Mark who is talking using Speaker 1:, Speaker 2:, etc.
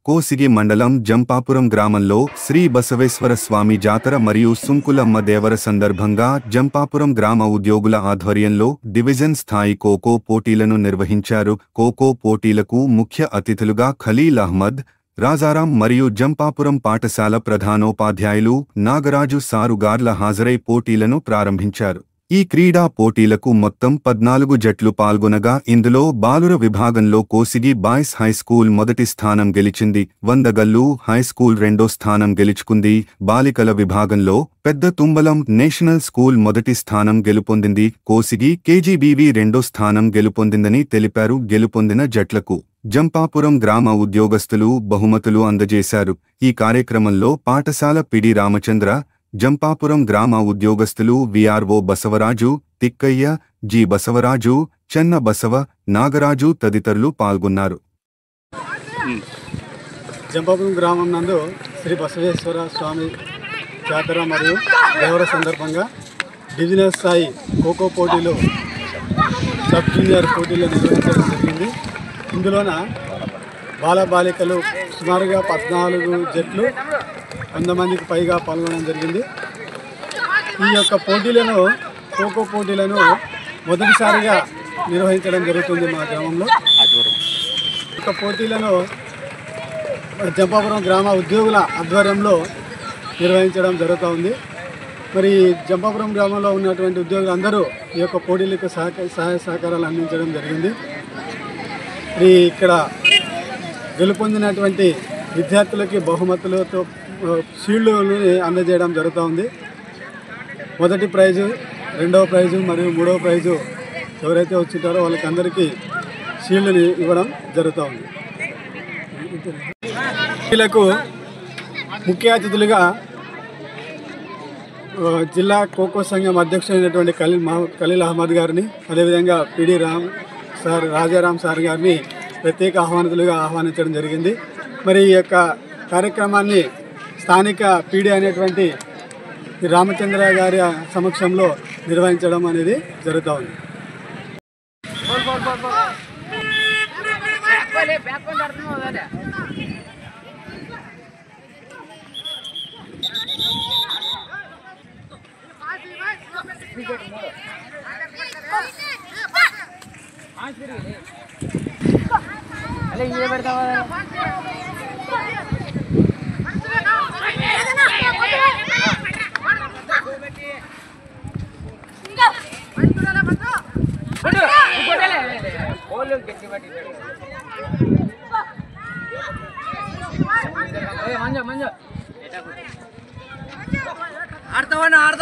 Speaker 1: కోసిగి మండలం జంపాపురం గ్రామంలో శ్రీ బసవేశ్వర స్వామి జాతర మరియు సుంకులమ్మ దేవర సందర్భంగా జంపాపురం గ్రామ ఉద్యోగుల ఆధ్వర్యంలో డివిజన్ స్థాయి ఖోఖో పోటీలను నిర్వహించారు. ఖోఖో పోటీలకు ముఖ్య అతిథులుగా ఖలీల్ అహ్మద్, రాజారాం మరియు జంపాపురం పాఠశాల ప్రధానోపాధ్యాయులు నాగరాజు సారుగార్ల హాజరై పోటీలను ప్రారంభించారు. ఈ క్రీడా పోటీలకు మొత్తం 14 జట్లు పాల్గొనగా ఇందులో బాలుర విభాగంలో కోసిగి బాయ్స్ హైస్కూల్ మొదటి స్థానం గెలిచింది. వందగల్లు హైస్కూల్ రెండో స్థానం గెలుచుకుంది. బాలికల విభాగంలో పెద్ద తుంబలం నేషనల్ స్కూల్ మొదటి స్థానం గెలుపొందింది. కోసిగి కేజీబీవీ రెండో స్థానం గెలుపొందిందని తెలిపారు. గెలుపొందిన జట్లకు జంపాపురం గ్రామ ఉద్యోగస్తులు బహుమతులు అందజేశారు. ఈ కార్యక్రమంలో పాఠశాల పిడి రామచంద్ర, జంపాపురం గ్రామ ఉద్యోగస్తులు విఆర్ఓ బసవరాజు, తిక్కయ్య, జి బసవరాజు, చెన్న బసవ, నాగరాజు తదితరులు పాల్గొన్నారు.
Speaker 2: జంపాపురం గ్రామం నందు శ్రీ బసవేశ్వర స్వామి జాతర మరియు దేవర సందర్భంగా డివిజనల్ స్థాయి ఖోఖో పోటీలు, సబ్ జూనియర్ పోటీలు నిర్వహించడం జరిగింది. ఇందులోన బాలబాలికలు సుమారుగా 14 జట్లు 100 మందికి పైగా పాల్గొనడం జరిగింది. ఈ యొక్క పోటీలను, ఖోఖో పోటీలను మొదటిసారిగా నిర్వహించడం జరుగుతుంది మా గ్రామంలో. ఈ యొక్క పోటీలను జంపాపురం గ్రామ ఉద్యోగుల ఆధ్వర్యంలో నిర్వహించడం జరుగుతూ ఉంది. మరి జంపాపురం గ్రామంలో ఉన్నటువంటి ఉద్యోగులందరూ ఈ యొక్క పోటీలకు సహాయ సహకారాలు అందించడం జరిగింది. మరి ఇక్కడ గెలుపొందినటువంటి విద్యార్థులకి బహుమతులతో షీల్డ్ని అందజేయడం జరుగుతూ ఉంది. మొదటి ప్రైజు, రెండవ ప్రైజు మరియు మూడవ ప్రైజు ఎవరైతే వచ్చింటారో వాళ్ళకి అందరికీ షీల్డ్ని ఇవ్వడం జరుగుతూ ఉంది. వీళ్ళకు ముఖ్య అతిథులుగా జిల్లా ఖోఖో సంఘం అధ్యక్షుడైనటువంటి ఖలీల్ అహ్మద్ గారిని, అదేవిధంగా పిడి రాజారాం సార్ గారిని ప్రత్యేక ఆహ్వానితులుగా ఆహ్వానించడం జరిగింది. మరి ఈ యొక్క కార్యక్రమాన్ని స్థానిక పీడీ అనేటువంటి రామచంద్ర గారి సమక్షంలో నిర్వహించడం అనేది జరుగుతూ ఉంది.
Speaker 3: Artawana.